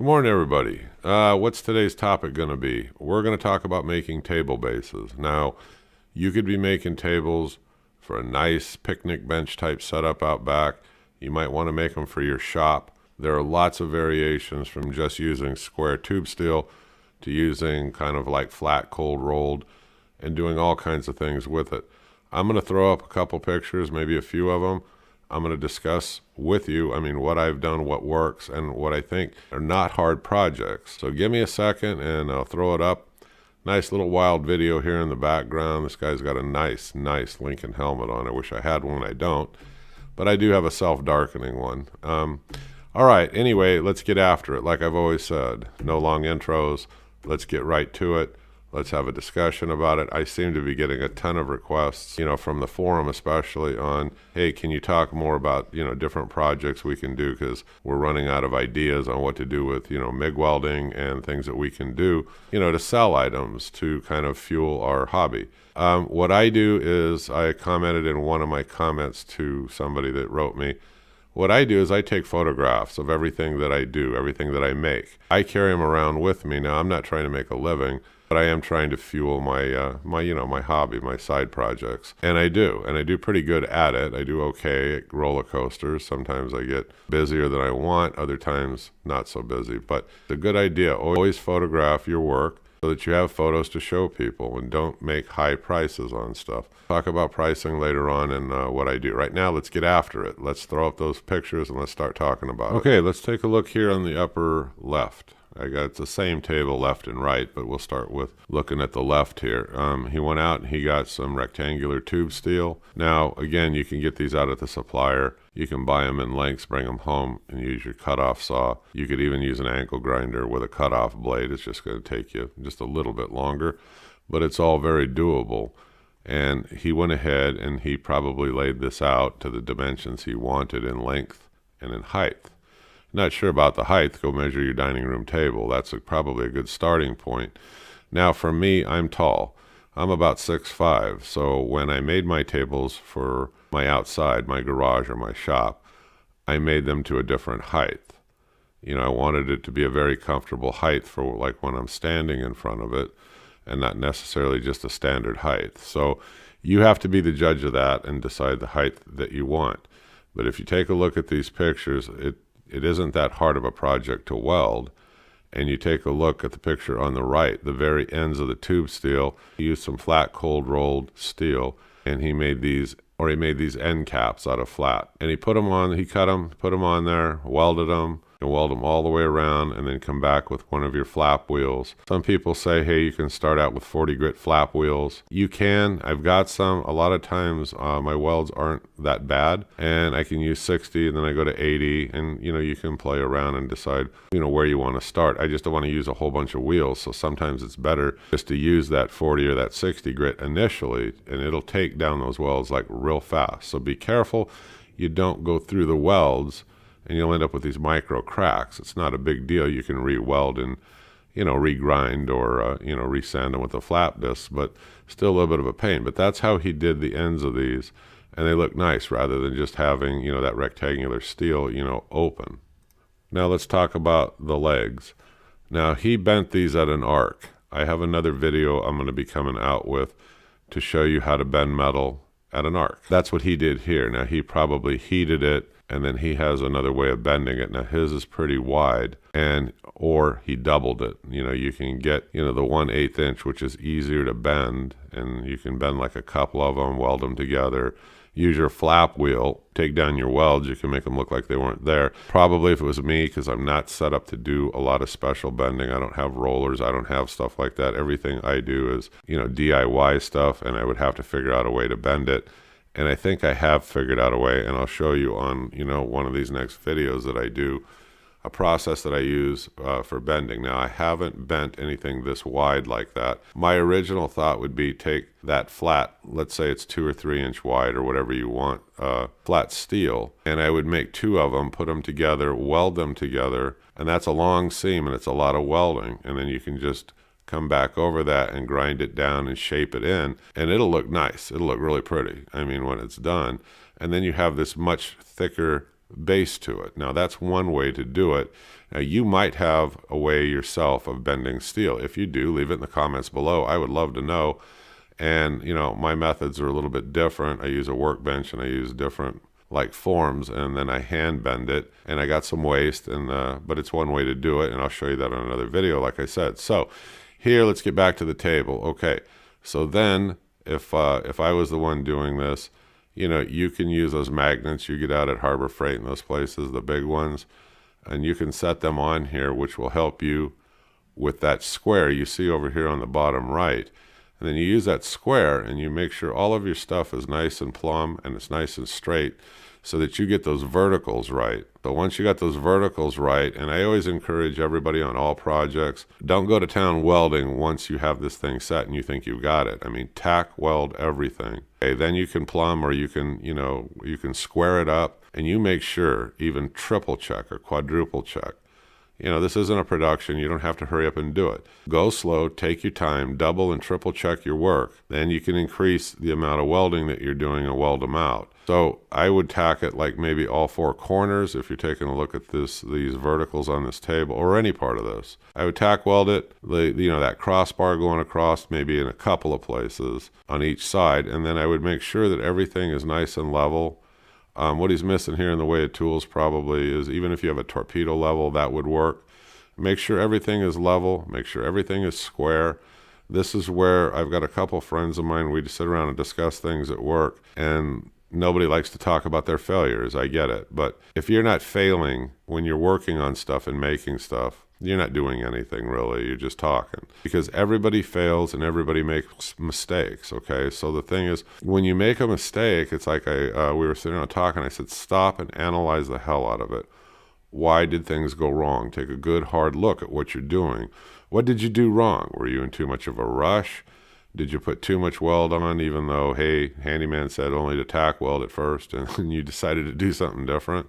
Good morning, everybody. What's today's topic going to be? We're going to talk about making table bases. Now, you could be making tables for a nice picnic bench type setup out back. You might want to make them for your shop. There are lots of variations from just using square tube steel to using kind of like flat cold rolled and doing all kinds of things with it. I'm going to throw up a couple pictures, maybe a few of them. I'm going to discuss with you, what I've done, what works, and what I think are not hard projects. So give me a second and I'll throw it up. Nice little wild video here in the background. This guy's got a nice Lincoln helmet on. I wish I had one, I don't. But I do have a self-darkening one. All right, anyway, let's get after it. Like I've always said, no long intros. Let's get right to it. Let's have a discussion about it. I seem to be getting a ton of requests, from the forum especially on, hey, can you talk more about, different projects we can do, because we're running out of ideas on what to do with, MIG welding and things that we can do, to sell items to kind of fuel our hobby. What I do is I commented in one of my comments to somebody that wrote me, what I do is I take photographs of everything that I do, everything that I make. I carry them around with me. Now, I'm not trying to make a living, but I am trying to fuel my my hobby, my side projects. And I do pretty good at it. I do okay at roller coasters. Sometimes I get busier than I want, other times not so busy. But it's a good idea. Always photograph your work so that you have photos to show people, and don't make high prices on stuff. Talk about pricing later on and what I do. Right now, let's get after it. Let's throw up those pictures and let's start talking about it. Okay, let's take a look here on the upper left. I got the same table left and right, but we'll start with looking at the left here. He went out and he got some rectangular tube steel. Now, again, you can get these out at the supplier. You can buy them in lengths, bring them home, and use your cutoff saw. You could even use an angle grinder with a cutoff blade. It's just going to take you just a little bit longer, but it's all very doable. And he went ahead and he probably laid this out to the dimensions he wanted in length and in height. Not sure about the height, go measure your dining room table. That's probably a good starting point. Now for me, I'm tall. I'm about 6'5", so when I made my tables for my outside, my garage or my shop, I made them to a different height. I wanted it to be a very comfortable height for like when I'm standing in front of it, and not necessarily just a standard height. So you have to be the judge of that and decide the height that you want. But if you take a look at these pictures, it isn't that hard of a project to weld. And you take a look at the picture on the right, the very ends of the tube steel. He used some flat cold rolled steel, and he made these end caps out of flat. And he put them on, he cut them, put them on there, welded them, and weld them all the way around, and then come back with one of your flap wheels. Some people say, hey, you can start out with 40 grit flap wheels. You can. I've got some. A lot of times my welds aren't that bad, and I can use 60, and then I go to 80, and you can play around and decide where you want to start. I just don't want to use a whole bunch of wheels, so sometimes it's better just to use that 40 or that 60 grit initially, and it'll take down those welds like real fast. So be careful you don't go through the welds and you'll end up with these micro cracks. It's not a big deal. You can re-weld and, regrind or, resand them with a flap disc, but still a little bit of a pain. But that's how he did the ends of these, and they look nice rather than just having, that rectangular steel, open. Now let's talk about the legs. Now he bent these at an arc. I have another video I'm going to be coming out with to show you how to bend metal at an arc. That's what he did here. Now he probably heated it, and then he has another way of bending it. Now his is pretty wide, or he doubled it. You can get, the 1/8 inch, which is easier to bend, and you can bend like a couple of them, weld them together. Use your flap wheel, take down your welds, you can make them look like they weren't there. Probably if it was me, because I'm not set up to do a lot of special bending. I don't have rollers, I don't have stuff like that. Everything I do is, DIY stuff, and I would have to figure out a way to bend it. And I think I have figured out a way, and I'll show you on, one of these next videos that I do, a process that I use for bending. Now, I haven't bent anything this wide like that. My original thought would be take that flat, let's say it's 2 or 3 inch wide or whatever you want, flat steel, and I would make 2 of them, put them together, weld them together, and that's a long seam and it's a lot of welding. And then you can just come back over that and grind it down and shape it in, and it'll look nice. It'll look really pretty, when it's done. And then you have this much thicker base to it. Now, that's one way to do it. Now, you might have a way yourself of bending steel. If you do, leave it in the comments below. I would love to know. And, you know, my methods are a little bit different. I use a workbench and I use different like forms, and then I hand bend it, and I got some waste, and but it's one way to do it, and I'll show you that on another video, like I said. So here, let's get back to the table. Okay, so then if I was the one doing this, you know, you can use those magnets you get out at Harbor Freight and those places, the big ones, and you can set them on here, which will help you with that square you see over here on the bottom right. And then you use that square and you make sure all of your stuff is nice and plumb and it's nice and straight so that you get those verticals right. But once you got those verticals right, and I always encourage everybody on all projects, don't go to town welding once you have this thing set and you think you've got it. I mean, tack weld everything. Okay, then you can plumb, or you can, you know, you can square it up, and you make sure, even triple check or quadruple check. You know, this isn't a production. You don't have to hurry up and do it. Go slow, take your time, double and triple check your work. Then you can increase the amount of welding that you're doing and weld them out. So I would tack it like maybe all four corners if you're taking a look at these verticals on this table or any part of this. I would tack weld it, you know, that crossbar going across maybe in a couple of places on each side. And then I would make sure that everything is nice and level. What he's missing here in the way of tools probably is, even if you have a torpedo level, that would work. Make sure everything is level. Make sure everything is square. This is where I've got a couple friends of mine, we sit around and discuss things at work, and nobody likes to talk about their failures. I get it. But if you're not failing when you're working on stuff and making stuff, you're not doing anything really. You're just talking, because everybody fails and everybody makes mistakes. Okay. So the thing is, when you make a mistake, it's like we were sitting around talking. I said, stop and analyze the hell out of it. Why did things go wrong? Take a good hard look at what you're doing. What did you do wrong? Were you in too much of a rush? Did you put too much weld on, even though, hey, handyman said only to tack weld at first, and you decided to do something different?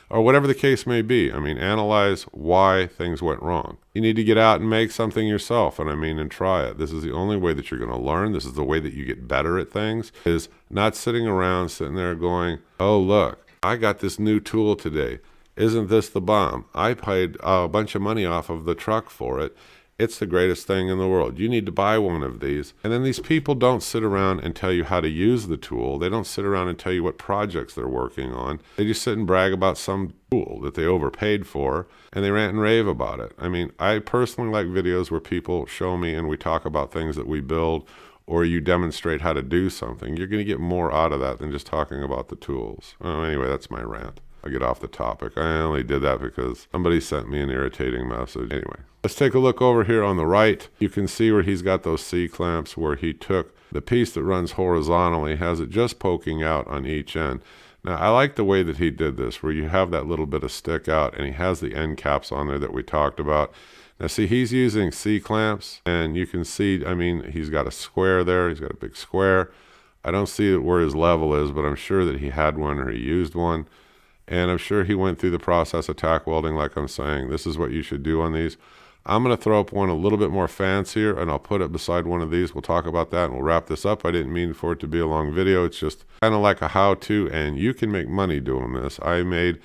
Or whatever the case may be. I mean, analyze why things went wrong. You need to get out and make something yourself, and try it. This is the only way that you're going to learn. This is the way that you get better at things, is not sitting there going, oh, look, I got this new tool today. Isn't this the bomb? I paid a bunch of money off of the truck for it. It's the greatest thing in the world. You need to buy one of these. And then these people don't sit around and tell you how to use the tool. They don't sit around and tell you what projects they're working on. They just sit and brag about some tool that they overpaid for, and they rant and rave about it. I mean, I personally like videos where people show me and we talk about things that we build, or you demonstrate how to do something. You're going to get more out of that than just talking about the tools. Oh, anyway, that's my rant. I'll get off the topic. I only did that because somebody sent me an irritating message. Anyway, let's take a look over here on the right. You can see where he's got those C-clamps, where he took the piece that runs horizontally, has it just poking out on each end. Now, I like the way that he did this, where you have that little bit of stick out, and he has the end caps on there that we talked about. Now, see, he's using C-clamps, and you can see, he's got a square there. He's got a big square. I don't see where his level is, but I'm sure that he had one or he used one. And I'm sure he went through the process of tack welding, like I'm saying. This is what you should do on these. I'm going to throw up one a little bit more fancier, and I'll put it beside one of these. We'll talk about that, and we'll wrap this up. I didn't mean for it to be a long video. It's just kind of like a how-to, and you can make money doing this. I made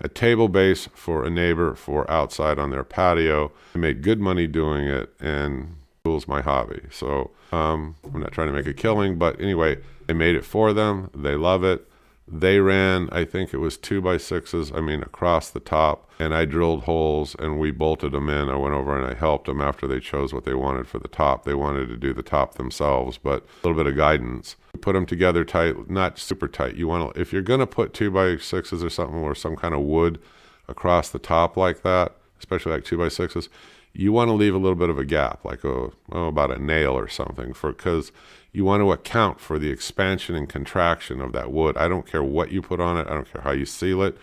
a table base for a neighbor for outside on their patio. I made good money doing it, and tool's my hobby. So I'm not trying to make a killing, but anyway, I made it for them. They love it. They ran, I think it was 2x6s, across the top, and I drilled holes and we bolted them in. I went over and I helped them after they chose what they wanted for the top. They wanted to do the top themselves, but a little bit of guidance. We put them together tight, not super tight. You want to, if you're going to put 2x6s or something, or some kind of wood across the top like that, especially like 2x6s, you want to leave a little bit of a gap, like about a nail or something, because you want to account for the expansion and contraction of that wood. I don't care what you put on it. I don't care how you seal it.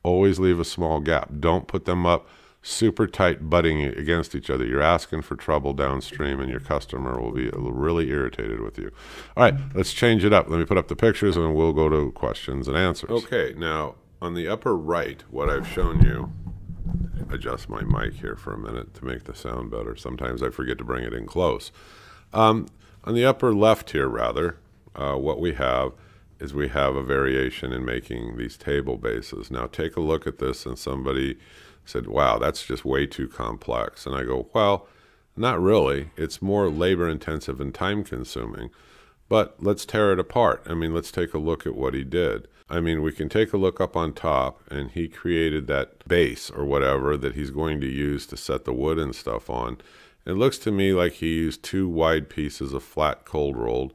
Always leave a small gap. Don't put them up super tight, butting against each other. You're asking for trouble downstream, and your customer will be really irritated with you. All right, let's change it up. Let me put up the pictures, and we'll go to questions and answers. Okay, now on the upper right, what I've shown you, adjust my mic here for a minute to make the sound better. Sometimes I forget to bring it in close. On the upper left here, rather, what we have, is we have a variation in making these table bases. Now take a look at this, and somebody said, wow, that's just way too complex. And I go, well, not really. It's more labor intensive and time consuming. But let's tear it apart. I mean, let's take a look at what he did. I mean, we can take a look up on top, and he created that base or whatever that he's going to use to set the wood and stuff on. It looks to me like he used 2 wide pieces of flat cold rolled,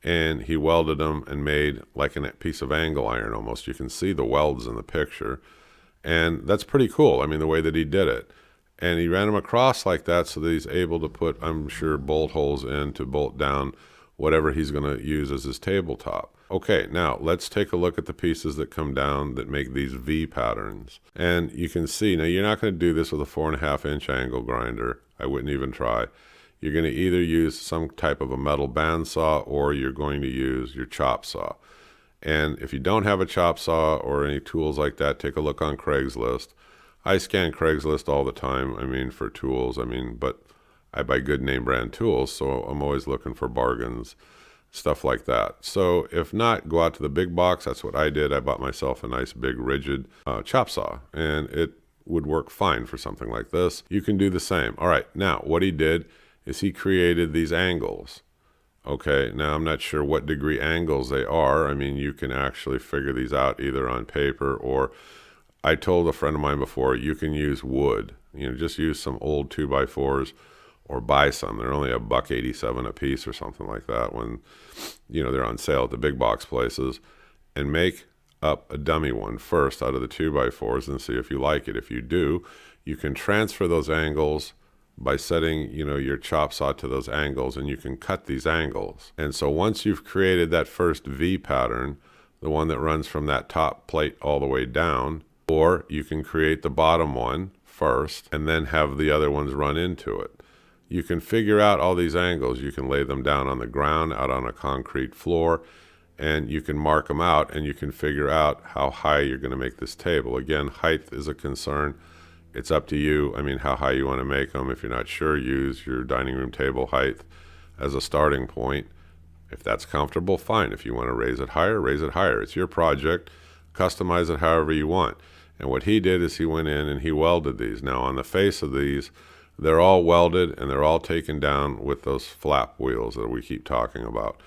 and he welded them and made like a piece of angle iron almost. You can see the welds in the picture. And that's pretty cool. I mean, the way that he did it. And he ran them across like that so that he's able to put, I'm sure, bolt holes in to bolt down whatever he's going to use as his tabletop. Okay, now let's take a look at the pieces that come down that make these V patterns. And you can see, now you're not going to do this with a 4.5-inch angle grinder. I wouldn't even try. You're going to either use some type of a metal bandsaw, or you're going to use your chop saw. And if you don't have a chop saw or any tools like that, take a look on Craigslist. I scan Craigslist all the time, I mean, for tools. I mean, but I buy good name brand tools, so I'm always looking for bargains, stuff like that. So if not, go out to the big box. That's what I did. I bought myself a nice big rigid chop saw, and it would work fine for something like this. You can do the same. All right, now what he did is he created these angles. Okay, now I'm not sure what degree angles they are. I mean, you can actually figure these out either on paper, or I told a friend of mine before, you can use wood. You know, just use some old 2x4s or buy some. They're only $1.87 a piece or something like that when, you know, they're on sale at the big box places, and make up a dummy one first out of the 2x4s and see if you like it. If you do, you can transfer those angles by setting, you know, your chop saw to those angles, and you can cut these angles. And so once you've created that first V pattern, the one that runs from that top plate all the way down, or you can create the bottom one first and then have the other ones run into it. You can figure out all these angles. You can lay them down on the ground, out on a concrete floor, and you can mark them out, and you can figure out how high you're going to make this table. Again, height is a concern. It's up to you. I mean, how high you want to make them. If you're not sure, use your dining room table height as a starting point. If that's comfortable, fine. If you want to raise it higher, raise it higher. It's your project. Customize it however you want. And what he did is he went in and he welded these. Now, on the face of these, they're all welded, and they're all taken down with those flap wheels that we keep talking about.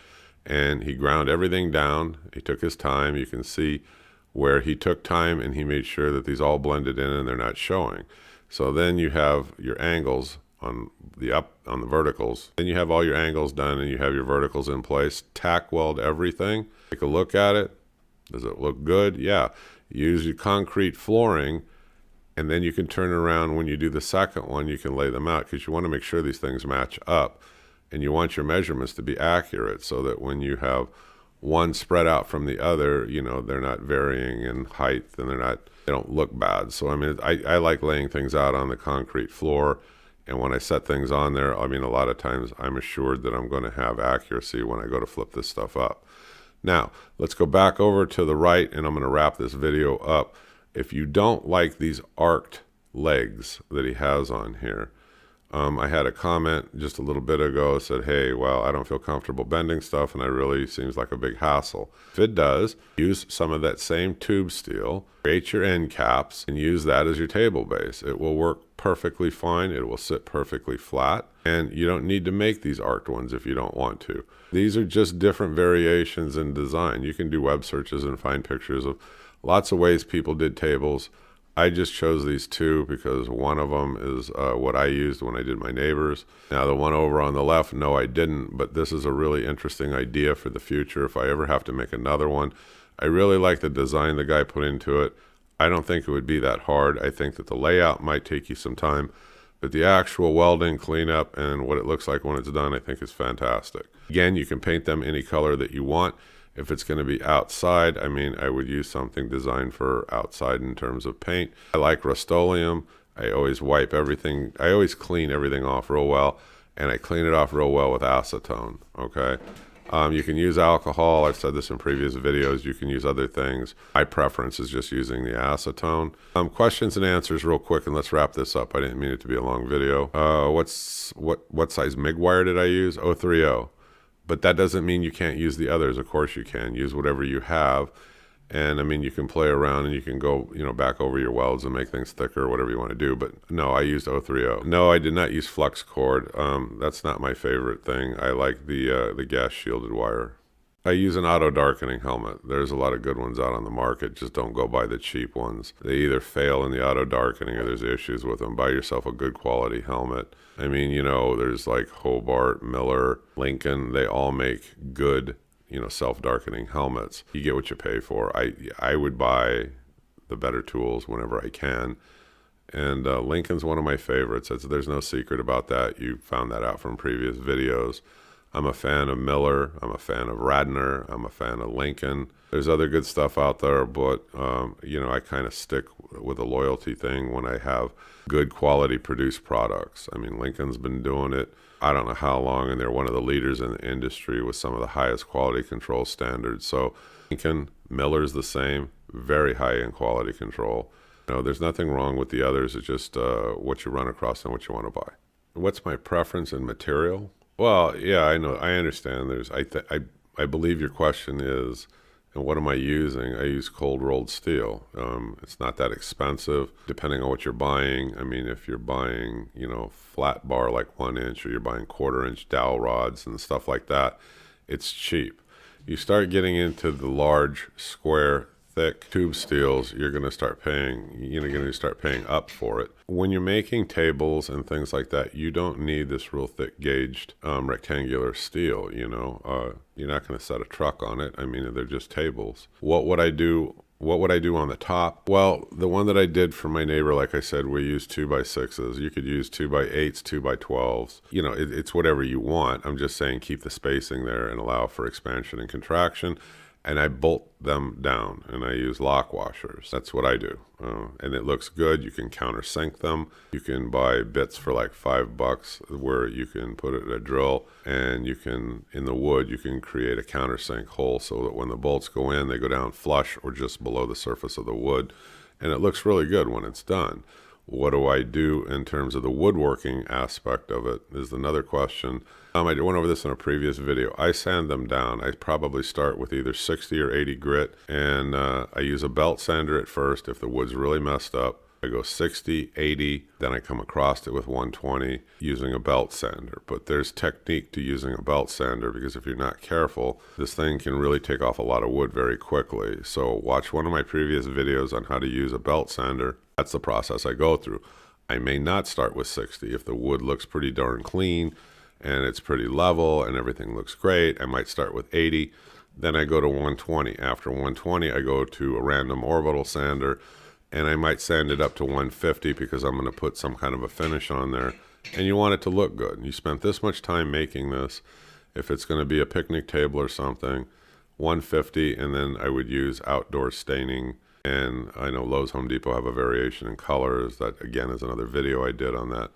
And he ground everything down. He took his time. You can see where he took time, and he made sure that these all blended in and they're not showing. So then you have your angles on the verticals. Then you have all your angles done, and you have your verticals in place. Tack weld everything. Take a look at it. Does it look good? Yeah. Use your concrete flooring, and then you can turn around when you do the second one, you can lay them out, because you want to make sure these things match up, and you want your measurements to be accurate so that when you have one spread out from the other, you know, they're not varying in height, and they don't look bad. So, I mean, I like laying things out on the concrete floor, and when I set things on there, I mean, a lot of times I'm assured that I'm going to have accuracy when I go to flip this stuff up. Now, let's go back over to the right, and I'm going to wrap this video up. If you don't like these arced legs that he has on here, I had a comment just a little bit ago that said, hey, well, I don't feel comfortable bending stuff, and it really seems like a big hassle. If it does, use some of that same tube steel, create your end caps, and use that as your table base. It will work perfectly fine. It will sit perfectly flat, and you don't need to make these arced ones if you don't want to. These are just different variations in design. You can do web searches and find pictures of lots of ways people did tables. I just chose these two because one of them is what I used when I did my neighbors. Now the one over on the left, no, I didn't, but this is a really interesting idea for the future if I ever have to make another one. I really like the design the guy put into it. I don't think it would be that hard. I think that the layout might take you some time, but the actual welding, cleanup, and what it looks like when it's done, I think is fantastic. Again, you can paint them any color that you want. If it's going to be outside, I mean, I would use something designed for outside in terms of paint. I like Rust-Oleum. I always wipe everything. I always clean everything off real well, and I clean it off real well with acetone, okay? You can use alcohol. I've said this in previous videos. You can use other things. My preference is just using the acetone. Questions and answers real quick, and let's wrap this up. I didn't mean it to be a long video. What size MIG wire did I use? 030. But that doesn't mean you can't use the others. Of course you can. Use whatever you have. And I mean, you can play around and you can go, back over your welds and make things thicker or whatever you want to do. But no, I used 030. No, I did not use flux cord. That's not my favorite thing. I like the gas shielded wire. I use an auto darkening helmet. There's a lot of good ones out on the market. Just don't go buy the cheap ones. They either fail in the auto darkening or there's issues with them. Buy yourself a good quality helmet. I mean, there's like Hobart, Miller, Lincoln. They all make good, self-darkening helmets. You get what you pay for. I would buy the better tools whenever I can. And Lincoln's one of my favorites. There's no secret about that. You found that out from previous videos. I'm a fan of Miller. I'm a fan of Radnor. I'm a fan of Lincoln. There's other good stuff out there, but, I kind of stick with a loyalty thing when I have good quality produced products. I mean, Lincoln's been doing it I don't know how long, and they're one of the leaders in the industry with some of the highest quality control standards. So Lincoln, Miller's the same, very high in quality control. There's nothing wrong with the others. It's just what you run across and what you want to buy. What's my preference in material? Well, yeah, I know. I understand. I believe your question is, and what am I using? I use cold rolled steel. It's not that expensive, depending on what you're buying. I mean, if you're buying, flat bar like 1 inch, or you're buying 1/4 inch dowel rods and stuff like that, it's cheap. You start getting into the large, square, thick tube steels, you're going to start paying up for it. When you're making tables and things like that, you don't need this real thick gauged rectangular steel. You're not going to set a truck on it. I mean, they're just tables. What would I do on the top? Well, the one that I did for my neighbor, like I said, we used 2x6s. You could use 2x8s, 2x12s. It's whatever you want. I'm just saying keep the spacing there and allow for expansion and contraction. And I bolt them down, and I use lock washers. That's what I do. And it looks good. You can countersink them. You can buy bits for like $5 where you can put it in a drill, and in the wood, you can create a countersink hole so that when the bolts go in, they go down flush or just below the surface of the wood. And it looks really good when it's done. What do I do in terms of the woodworking aspect of it is another question. I went over this in a previous video. I sand them down. I probably start with either 60 or 80 grit, and I use a belt sander at first. If the wood's really messed up, I go 60, 80, then I come across it with 120 using a belt sander. But there's technique to using a belt sander, because if you're not careful, this thing can really take off a lot of wood very quickly. So watch one of my previous videos on how to use a belt sander. That's the process I go through. I may not start with 60. If the wood looks pretty darn clean and it's pretty level and everything looks great, I might start with 80. Then I go to 120. After 120, I go to a random orbital sander, and I might sand it up to 150 because I'm going to put some kind of a finish on there. And you want it to look good. You spent this much time making this. If it's going to be a picnic table or something, 150, and then I would use outdoor staining. And I know Lowe's, Home Depot have a variation in colors. That, again, is another video I did on that.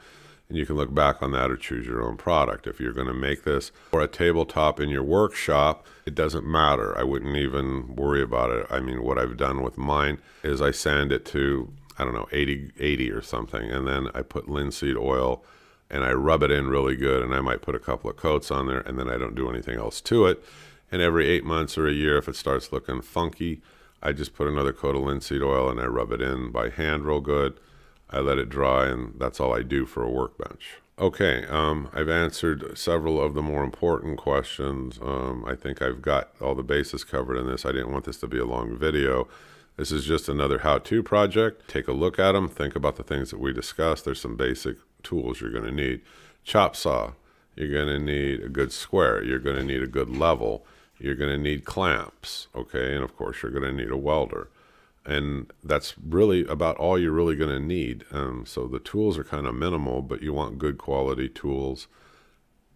And you can look back on that or choose your own product. If you're going to make this for a tabletop in your workshop, it doesn't matter. I wouldn't even worry about it. I mean, what I've done with mine is I sand it to, 80 or something. And then I put linseed oil and I rub it in really good. And I might put a couple of coats on there, and then I don't do anything else to it. And every 8 months or a year, if it starts looking funky, I just put another coat of linseed oil and I rub it in by hand real good. I let it dry, and that's all I do for a workbench. Okay, I've answered several of the more important questions. I think I've got all the bases covered in this. I didn't want this to be a long video. This is just another how-to project. Take a look at them. Think about the things that we discussed. There's some basic tools you're going to need. Chop saw. You're going to need a good square. You're going to need a good level. You're going to need clamps, okay? And, of course, you're going to need a welder. And that's really about all you're really going to need. So the tools are kind of minimal, but you want good quality tools.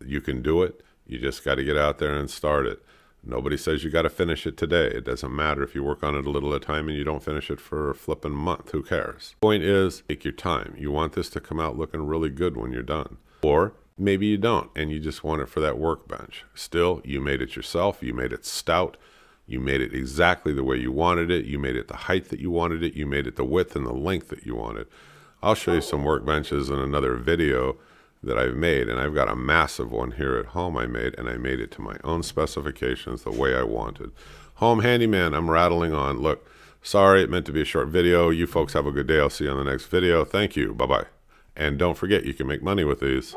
You can do it. You just got to get out there and start it. Nobody says you got to finish it today. It doesn't matter if you work on it a little at a time and you don't finish it for a flipping month. Who cares? Point is, take your time. You want this to come out looking really good when you're done. Or maybe you don't, and you just want it for that workbench. Still, you made it yourself. You made it stout. You made it exactly the way you wanted it. You made it the height that you wanted it. You made it the width and the length that you wanted. I'll show you some workbenches in another video that I've made, and I've got a massive one here at home I made, and I made it to my own specifications the way I wanted. Home handyman, I'm rattling on. Look, sorry, it meant to be a short video. You folks have a good day. I'll see you on the next video. Thank you. Bye-bye. And don't forget, you can make money with these.